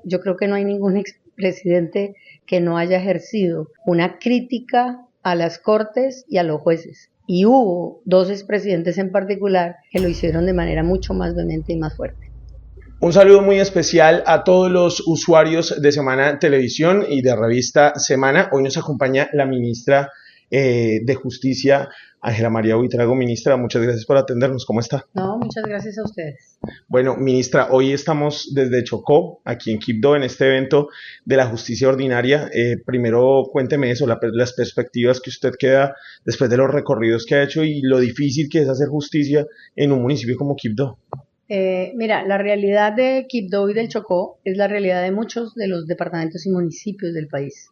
yo creo que no hay ningún expresidente que no haya ejercido una crítica a las cortes y a los jueces. Y hubo dos expresidentes en particular que lo hicieron de manera mucho más vehemente y más fuerte. Un saludo muy especial a todos los usuarios de Semana Televisión y de Revista Semana. Hoy nos acompaña la ministra de Justicia, Ángela María Buitrago. Ministra, muchas gracias por atendernos. ¿Cómo está? No, muchas gracias a ustedes. Bueno, ministra, hoy estamos desde Chocó, aquí en Quibdó, en este evento de la justicia ordinaria. Primero, cuénteme eso, las perspectivas que usted queda después de los recorridos que ha hecho y lo difícil que es hacer justicia en un municipio como Quibdó. Mira, la realidad de Quibdó y del Chocó es la realidad de muchos de los departamentos y municipios del país.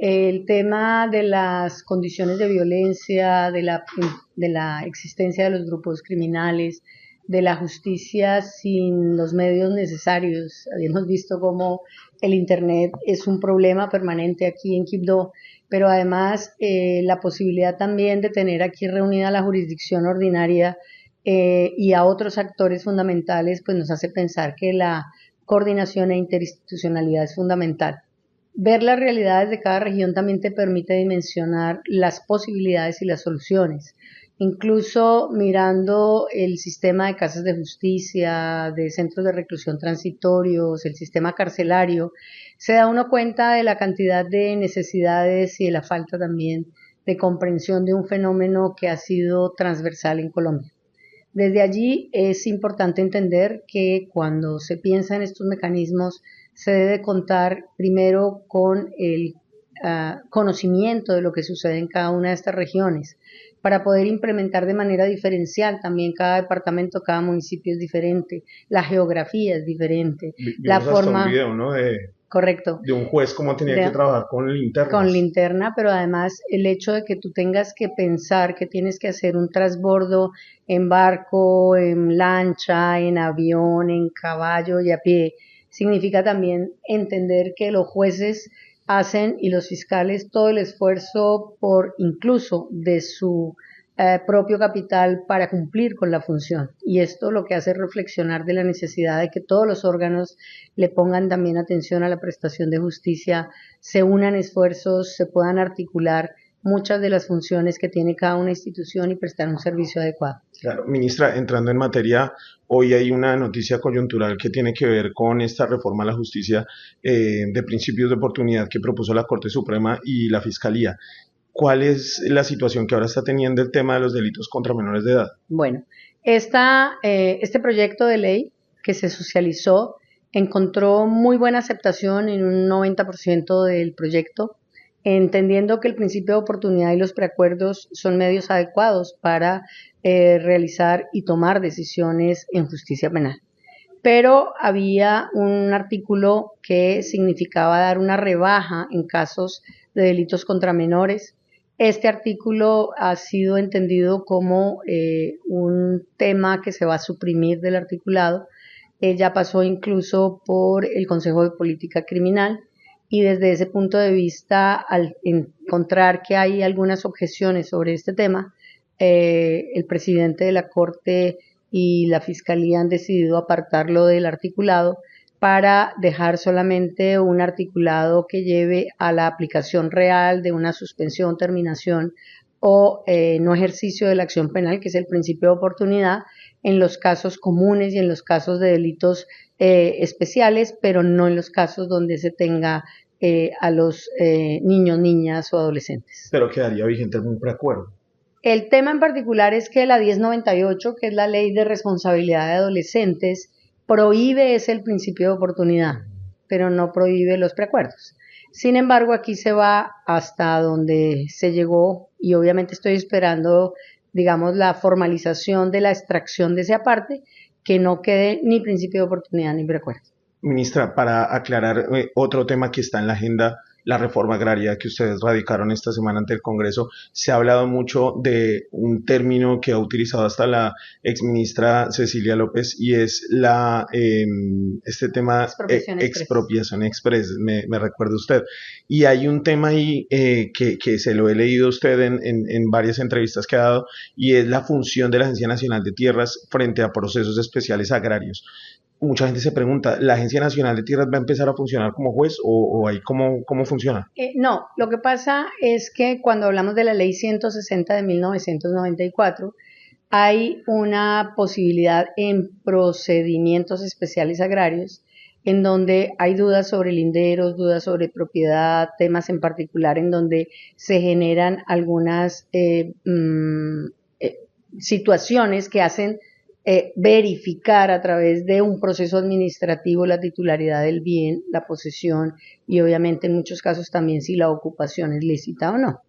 El tema de las condiciones de violencia, de la existencia de los grupos criminales, de la justicia sin los medios necesarios. Habíamos visto cómo el Internet es un problema permanente aquí en Quibdó, pero además la posibilidad también de tener aquí reunida la jurisdicción ordinaria y a otros actores fundamentales, pues nos hace pensar que la coordinación e interinstitucionalidad es fundamental. Ver las realidades de cada región también te permite dimensionar las posibilidades y las soluciones. Incluso mirando el sistema de casas de justicia, de centros de reclusión transitorios, el sistema carcelario, se da uno cuenta de la cantidad de necesidades y de la falta también de comprensión de un fenómeno que ha sido transversal en Colombia. Desde allí es importante entender que cuando se piensa en estos mecanismos se debe contar primero con el conocimiento de lo que sucede en cada una de estas regiones para poder implementar de manera diferencial. También cada departamento, cada municipio es diferente, la geografía es diferente, la forma... Un video, ¿no? Correcto. De un juez cómo tenía que trabajar con linternas. Con linterna, pero además el hecho de que tú tengas que pensar que tienes que hacer un transbordo en barco, en lancha, en avión, en caballo y a pie, significa también entender que los jueces hacen y los fiscales todo el esfuerzo por incluso de su propio capital para cumplir con la función. Y esto lo que hace es reflexionar de la necesidad de que todos los órganos le pongan también atención a la prestación de justicia, se unan esfuerzos, se puedan articular muchas de las funciones que tiene cada una institución y prestar un servicio adecuado. Claro, ministra, entrando en materia, hoy hay una noticia coyuntural que tiene que ver con esta reforma a la justicia de principios de oportunidad que propuso la Corte Suprema y la Fiscalía. ¿Cuál es la situación que ahora está teniendo el tema de los delitos contra menores de edad? Bueno, este proyecto de ley que se socializó encontró muy buena aceptación en un 90% del proyecto, entendiendo que el principio de oportunidad y los preacuerdos son medios adecuados para realizar y tomar decisiones en justicia penal. Pero había un artículo que significaba dar una rebaja en casos de delitos contra menores. Este artículo ha sido entendido como un tema que se va a suprimir del articulado. Ya pasó incluso por el Consejo de Política Criminal y desde ese punto de vista, al encontrar que hay algunas objeciones sobre este tema, el presidente de la Corte y la Fiscalía han decidido apartarlo del articulado para dejar solamente un articulado que lleve a la aplicación real de una suspensión, terminación o no ejercicio de la acción penal, que es el principio de oportunidad, en los casos comunes y en los casos de delitos especiales, pero no en los casos donde se tenga a los niños, niñas o adolescentes. Pero quedaría vigente algún preacuerdo. El tema en particular es que la 1098, que es la ley de responsabilidad de adolescentes, prohíbe el principio de oportunidad, pero no prohíbe los preacuerdos. Sin embargo, aquí se va hasta donde se llegó y obviamente estoy esperando, digamos, la formalización de la extracción de ese aparte, que no quede ni principio de oportunidad ni preacuerdo. Ministra, para aclarar otro tema que está en la agenda, la reforma agraria que ustedes radicaron esta semana ante el Congreso, se ha hablado mucho de un término que ha utilizado hasta la exministra Cecilia López y es este tema expropiación express, me recuerda usted. Y hay un tema ahí que se lo he leído a usted en varias entrevistas que ha dado y es la función de la Agencia Nacional de Tierras frente a procesos especiales agrarios. mucha gente se pregunta, ¿la Agencia Nacional de Tierras va a empezar a funcionar como juez o ahí cómo funciona? No, lo que pasa es que cuando hablamos de la Ley 160 de 1994, hay una posibilidad en procedimientos especiales agrarios en donde hay dudas sobre linderos, dudas sobre propiedad, temas en particular en donde se generan algunas situaciones que hacen verificar a través de un proceso administrativo la titularidad del bien, la posesión y obviamente en muchos casos también si la ocupación es lícita o no.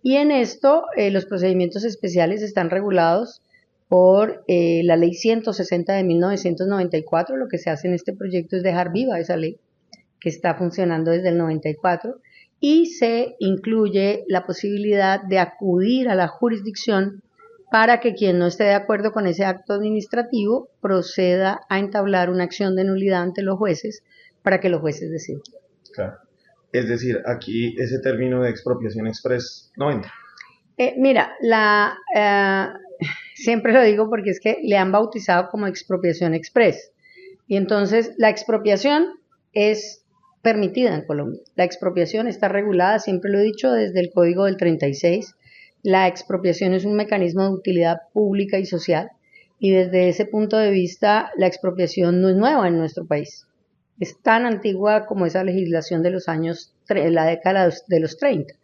Y en esto los procedimientos especiales están regulados por la ley 160 de 1994. Lo que se hace en este proyecto es dejar viva esa ley que está funcionando desde el 94 y se incluye la posibilidad de acudir a la jurisdicción para que quien no esté de acuerdo con ese acto administrativo proceda a entablar una acción de nulidad ante los jueces para que los jueces decidan. Claro. Es decir, aquí ese término de expropiación express no entra. Mira, siempre lo digo porque es que le han bautizado como expropiación express. Y entonces la expropiación es permitida en Colombia. La expropiación está regulada, siempre lo he dicho, desde el Código del 36. La expropiación es un mecanismo de utilidad pública y social. Y desde ese punto de vista, la expropiación no es nueva en nuestro país. Es tan antigua como esa legislación de los años, la década de los 30.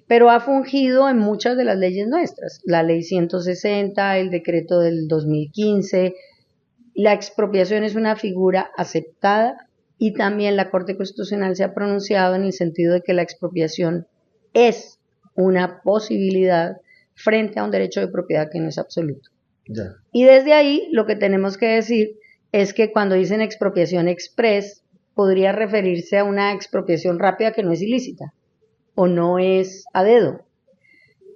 Pero ha fungido en muchas de las leyes nuestras, la ley 160, el decreto del 2015. La expropiación es una figura aceptada y también la Corte Constitucional se ha pronunciado en el sentido de que la expropiación es una posibilidad frente a un derecho de propiedad que no es absoluto. Ya. Y desde ahí lo que tenemos que decir es que cuando dicen expropiación express podría referirse a una expropiación rápida que no es ilícita o no es a dedo.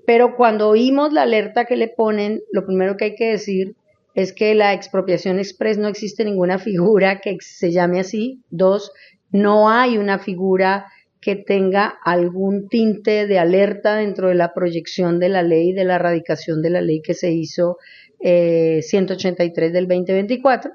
Pero cuando oímos la alerta que le ponen, lo primero que hay que decir es que la expropiación express no existe ninguna figura que se llame así. 2, no hay una figura que tenga algún tinte de alerta dentro de la proyección de la ley, de la erradicación de la ley que se hizo 183 del 2024.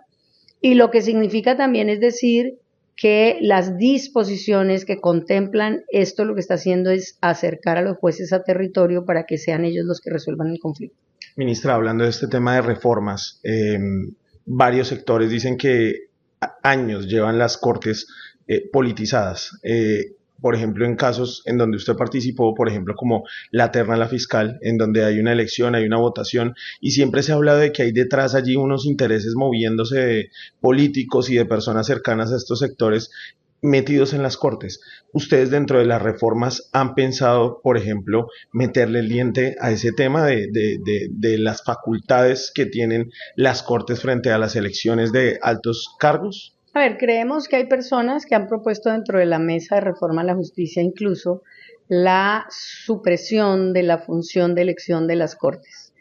Y lo que significa también es decir que las disposiciones que contemplan esto lo que está haciendo es acercar a los jueces a territorio para que sean ellos los que resuelvan el conflicto. Ministra, hablando de este tema de reformas, varios sectores dicen que años llevan las cortes politizadas. Por ejemplo, en casos en donde usted participó, por ejemplo, como la terna a la fiscal, en donde hay una elección, hay una votación, y siempre se ha hablado de que hay detrás allí unos intereses moviéndose de políticos y de personas cercanas a estos sectores metidos en las cortes. ¿Ustedes dentro de las reformas han pensado, por ejemplo, meterle el diente a ese tema de las facultades que tienen las cortes frente a las elecciones de altos cargos? A ver, creemos que hay personas que han propuesto dentro de la mesa de reforma a la justicia incluso la supresión de la función de elección de las cortes,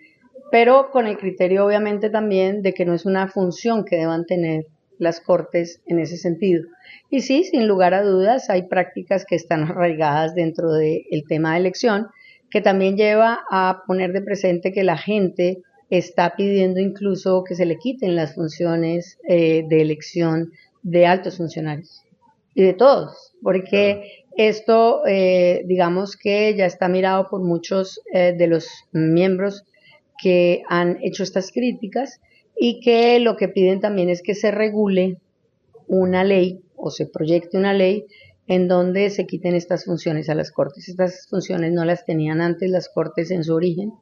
pero con el criterio obviamente también de que no es una función que deban tener las cortes en ese sentido. Y sí, sin lugar a dudas, hay prácticas que están arraigadas dentro del tema de elección, que también lleva a poner de presente que la gente está pidiendo incluso que se le quiten las funciones de elección de altos funcionarios y de todos, porque esto digamos que ya está mirado por muchos de los miembros que han hecho estas críticas y que lo que piden también es que se regule una ley o se proyecte una ley en donde se quiten estas funciones a las cortes. Estas funciones no las tenían antes las cortes en su origen,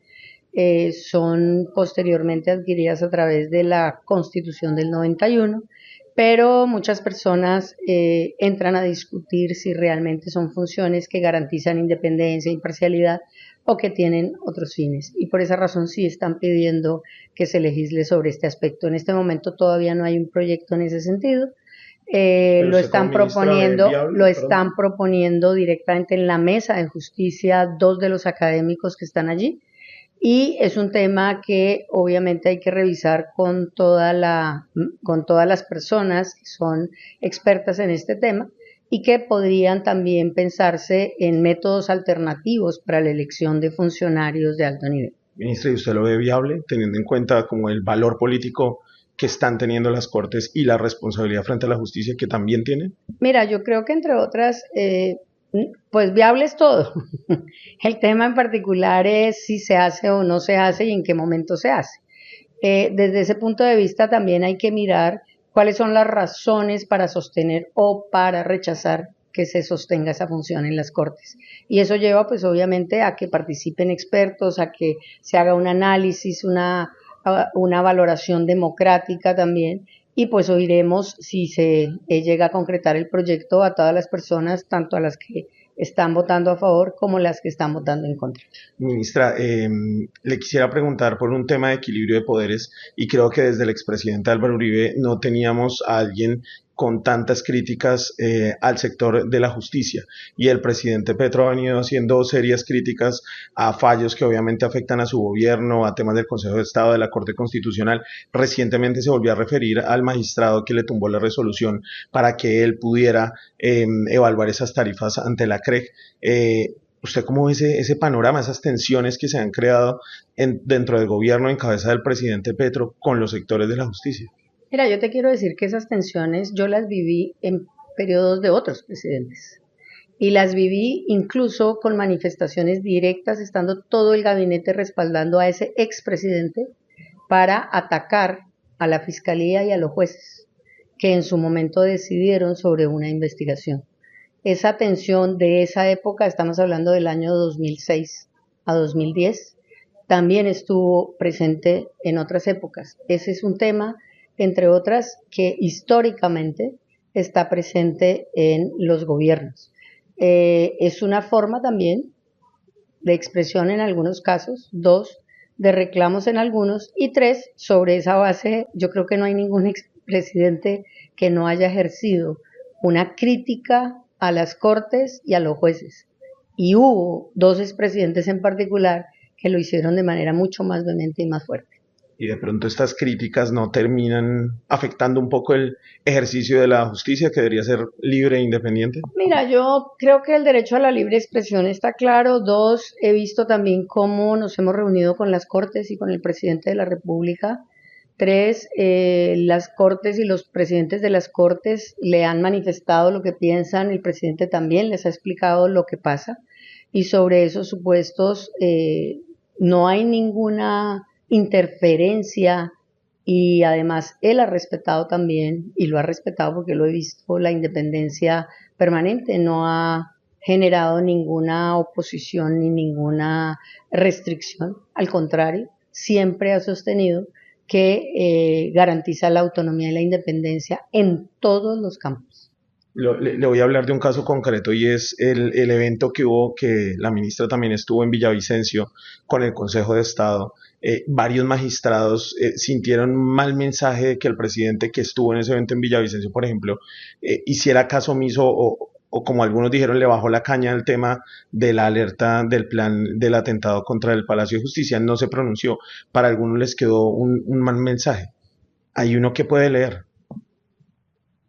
son posteriormente adquiridas a través de la Constitución del 91, pero muchas personas entran a discutir si realmente son funciones que garantizan independencia, imparcialidad o que tienen otros fines. Y por esa razón sí están pidiendo que se legisle sobre este aspecto. En este momento todavía no hay un proyecto en ese sentido. Lo están proponiendo directamente en la mesa de justicia 2 de los académicos que están allí. Y es un tema que obviamente hay que revisar con todas las personas que son expertas en este tema y que podrían también pensarse en métodos alternativos para la elección de funcionarios de alto nivel. Ministra, ¿y usted lo ve viable, teniendo en cuenta como el valor político que están teniendo las Cortes y la responsabilidad frente a la justicia que también tienen? Mira, yo creo que entre otras, pues viable es todo. El tema en particular es si se hace o no se hace y en qué momento se hace. Desde ese punto de vista también hay que mirar cuáles son las razones para sostener o para rechazar que se sostenga esa función en las Cortes. Y eso lleva pues obviamente a que participen expertos, a que se haga un análisis, una valoración democrática también, y pues oiremos si se llega a concretar el proyecto a todas las personas, tanto a las que están votando a favor como las que están votando en contra. Ministra, le quisiera preguntar por un tema de equilibrio de poderes y creo que desde el expresidente Álvaro Uribe no teníamos a alguien con tantas críticas al sector de la justicia y el presidente Petro ha venido haciendo serias críticas a fallos que obviamente afectan a su gobierno, a temas del Consejo de Estado, de la Corte Constitucional. Recientemente se volvió a referir al magistrado que le tumbó la resolución para que él pudiera evaluar esas tarifas ante la CREG. ¿Usted cómo ve ese panorama, esas tensiones que se han creado dentro del gobierno en cabeza del presidente Petro con los sectores de la justicia? Mira, yo te quiero decir que esas tensiones yo las viví en periodos de otros presidentes y las viví incluso con manifestaciones directas, estando todo el gabinete respaldando a ese expresidente para atacar a la fiscalía y a los jueces que en su momento decidieron sobre una investigación. Esa tensión de esa época, estamos hablando del año 2006 a 2010, también estuvo presente en otras épocas. Ese es un tema, entre otras, que históricamente está presente en los gobiernos. Es una forma también de expresión en algunos casos, 2, de reclamos en algunos, y 3, sobre esa base, yo creo que no hay ningún expresidente que no haya ejercido una crítica a las Cortes y a los jueces. Y hubo 2 expresidentes en particular que lo hicieron de manera mucho más vehemente y más fuerte. Y de pronto estas críticas no terminan afectando un poco el ejercicio de la justicia que debería ser libre e independiente. Mira, yo creo que el derecho a la libre expresión está claro. 2, he visto también cómo nos hemos reunido con las Cortes y con el presidente de la República. 3, las Cortes y los presidentes de las Cortes le han manifestado lo que piensan, el presidente también les ha explicado lo que pasa y sobre esos supuestos no hay ninguna interferencia y además él ha respetado también, y lo ha respetado porque lo he visto, la independencia permanente, no ha generado ninguna oposición ni ninguna restricción, al contrario, siempre ha sostenido que garantiza la autonomía y la independencia en todos los campos. Le voy a hablar de un caso concreto y es el evento que hubo, que la ministra también estuvo en Villavicencio con el Consejo de Estado. Varios magistrados sintieron un mal mensaje de que el presidente que estuvo en ese evento en Villavicencio, por ejemplo, hiciera caso omiso o como algunos dijeron, le bajó la caña al tema de la alerta del plan del atentado contra el Palacio de Justicia. No se pronunció. Para algunos les quedó un mal mensaje. Hay uno que puede leer.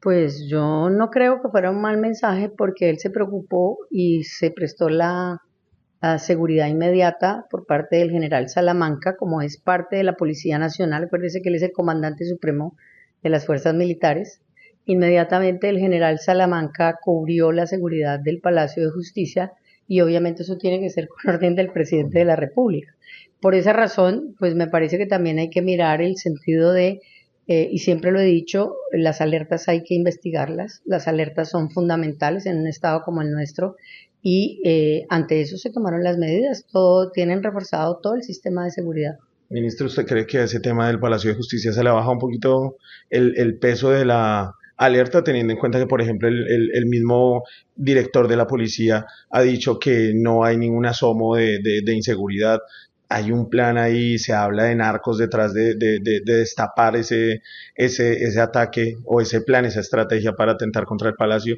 Pues yo no creo que fuera un mal mensaje porque él se preocupó y se prestó la seguridad inmediata por parte del general Salamanca, como es parte de la Policía Nacional. Acuérdese que él es el comandante supremo de las fuerzas militares. Inmediatamente el general Salamanca cubrió la seguridad del Palacio de Justicia y obviamente eso tiene que ser con orden del presidente de la República. Por esa razón, pues me parece que también hay que mirar el sentido de y siempre lo he dicho, las alertas hay que investigarlas, las alertas son fundamentales en un estado como el nuestro y ante eso se tomaron las medidas, tienen reforzado todo el sistema de seguridad. Ministro, ¿usted cree que a ese tema del Palacio de Justicia se le baja un poquito el peso de la alerta, teniendo en cuenta que, por ejemplo, el mismo director de la policía ha dicho que no hay ningún asomo de inseguridad? Hay un plan ahí, se habla de narcos detrás de destapar ese ataque o ese plan, esa estrategia para atentar contra el Palacio.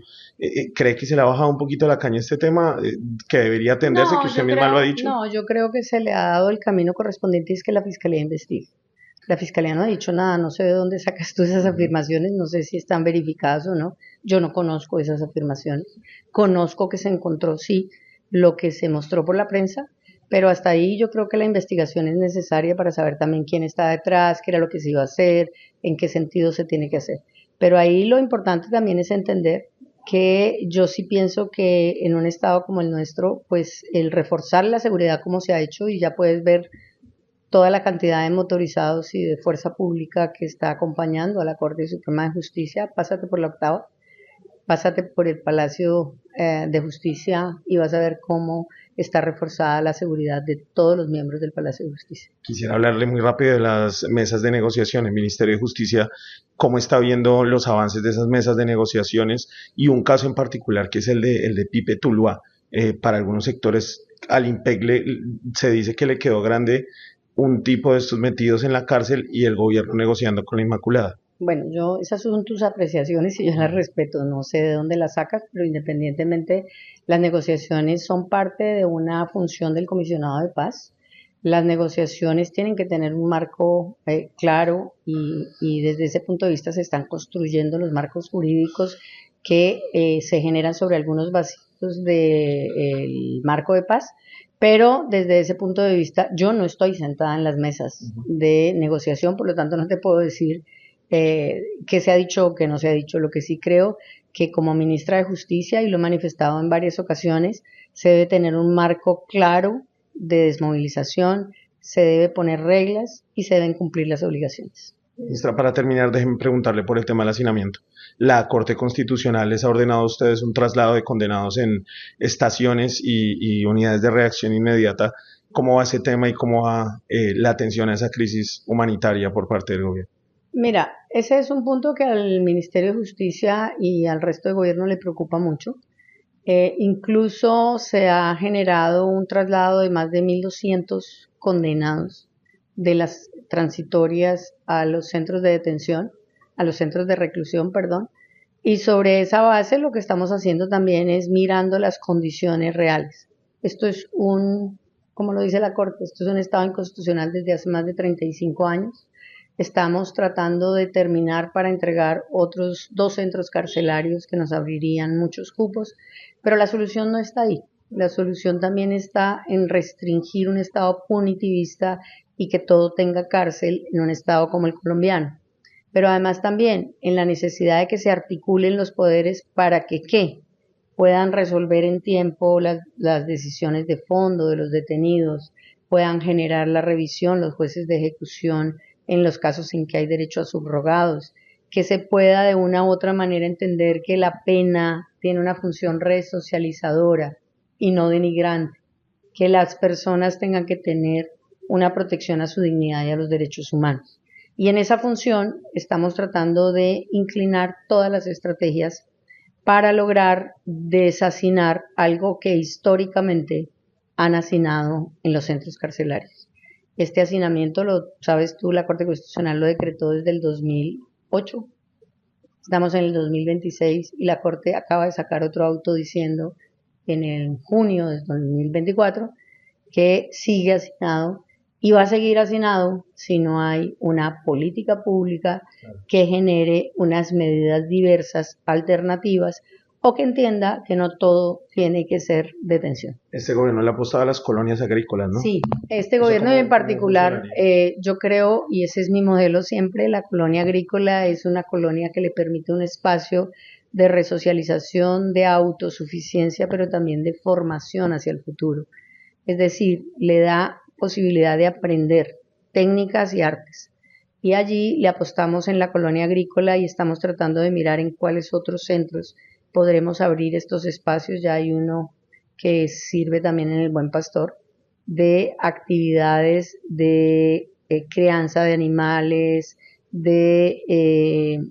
¿Cree que se le ha bajado un poquito la caña a este tema, que debería atenderse, que usted misma lo ha dicho? No, yo creo que se le ha dado el camino correspondiente y es que la Fiscalía investigue. La Fiscalía no ha dicho nada, no sé de dónde sacas tú esas afirmaciones, no sé si están verificadas o no. Yo no conozco esas afirmaciones. Conozco que se encontró, sí, lo que se mostró por la prensa, pero hasta ahí yo creo que la investigación es necesaria para saber también quién está detrás, qué era lo que se iba a hacer, en qué sentido se tiene que hacer. Pero ahí lo importante también es entender que yo sí pienso que en un estado como el nuestro, pues el reforzar la seguridad como se ha hecho, y ya puedes ver toda la cantidad de motorizados y de fuerza pública que está acompañando a la Corte Suprema de Justicia, pásate por la octava, pásate por el Palacio de Justicia y vas a ver cómo está reforzada la seguridad de todos los miembros del Palacio de Justicia. Quisiera hablarle muy rápido de las mesas de negociación. El Ministerio de Justicia, ¿cómo está viendo los avances de esas mesas de negociaciones? Y un caso en particular que es el de Pipe Tuluá. Para algunos sectores al IMPEC se dice que le quedó grande un tipo de estos metidos en la cárcel y el gobierno negociando con la Inmaculada. Bueno, esas son tus apreciaciones y yo las respeto, no sé de dónde las sacas, pero independientemente, las negociaciones son parte de una función del comisionado de paz. Las negociaciones tienen que tener un marco claro y desde ese punto de vista se están construyendo los marcos jurídicos que se generan sobre algunos vacíos del marco de paz, pero desde ese punto de vista yo no estoy sentada en las mesas de negociación, por lo tanto no te puedo decir qué se ha dicho o qué no se ha dicho. Lo que sí creo que como ministra de Justicia, y lo he manifestado en varias ocasiones, se debe tener un marco claro de desmovilización, se debe poner reglas y se deben cumplir las obligaciones. Ministra, para terminar, déjenme preguntarle por el tema del hacinamiento. La Corte Constitucional les ha ordenado a ustedes un traslado de condenados en estaciones y unidades de reacción inmediata. ¿Cómo va ese tema y cómo va la atención a esa crisis humanitaria por parte del gobierno? Mira, ese es un punto que al Ministerio de Justicia y al resto del gobierno le preocupa mucho. Incluso se ha generado un traslado de más de 1.200 condenados de las transitorias a los centros de detención, a los centros de reclusión, perdón. Y sobre esa base lo que estamos haciendo también es mirando las condiciones reales. Esto es como lo dice la Corte, esto es un estado inconstitucional desde hace más de 35 años. Estamos tratando de terminar para entregar otros 2 centros carcelarios que nos abrirían muchos cupos, pero la solución no está ahí. La solución también está en restringir un estado punitivista y que todo tenga cárcel en un estado como el colombiano. Pero además también en la necesidad de que se articulen los poderes para que puedan resolver en tiempo las decisiones de fondo de los detenidos, puedan generar la revisión los jueces de ejecución en los casos en que hay derecho a subrogados, que se pueda de una u otra manera entender que la pena tiene una función resocializadora y no denigrante, que las personas tengan que tener una protección a su dignidad y a los derechos humanos. Y en esa función estamos tratando de inclinar todas las estrategias para lograr deshacinar algo que históricamente han hacinado en los centros carcelarios. Este hacinamiento, lo sabes tú, la Corte Constitucional lo decretó desde el 2008. Estamos en el 2026 y la Corte acaba de sacar otro auto diciendo en el junio de 2024 que sigue hacinado y va a seguir hacinado si no hay una política pública que genere unas medidas diversas, alternativas, o que entienda que no todo tiene que ser detención. Este gobierno le ha apostado a las colonias agrícolas, ¿no? Sí, este gobierno en particular, yo creo, y ese es mi modelo siempre, la colonia agrícola es una colonia que le permite un espacio de resocialización, de autosuficiencia, pero también de formación hacia el futuro. Es decir, le da posibilidad de aprender técnicas y artes. Y allí le apostamos en la colonia agrícola y estamos tratando de mirar en cuáles otros centros podremos abrir estos espacios. Ya hay uno que sirve también en el Buen Pastor, de actividades de crianza de animales, de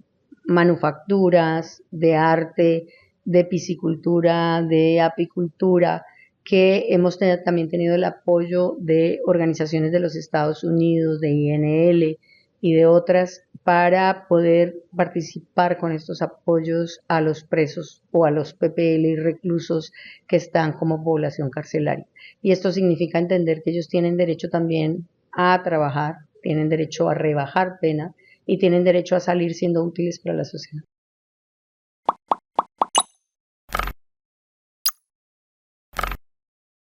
manufacturas, de arte, de piscicultura, de apicultura, que hemos también tenido el apoyo de organizaciones de los Estados Unidos, de INL y de otras, para poder participar con estos apoyos a los presos o a los PPL y reclusos que están como población carcelaria. Y esto significa entender que ellos tienen derecho también a trabajar, tienen derecho a rebajar pena y tienen derecho a salir siendo útiles para la sociedad.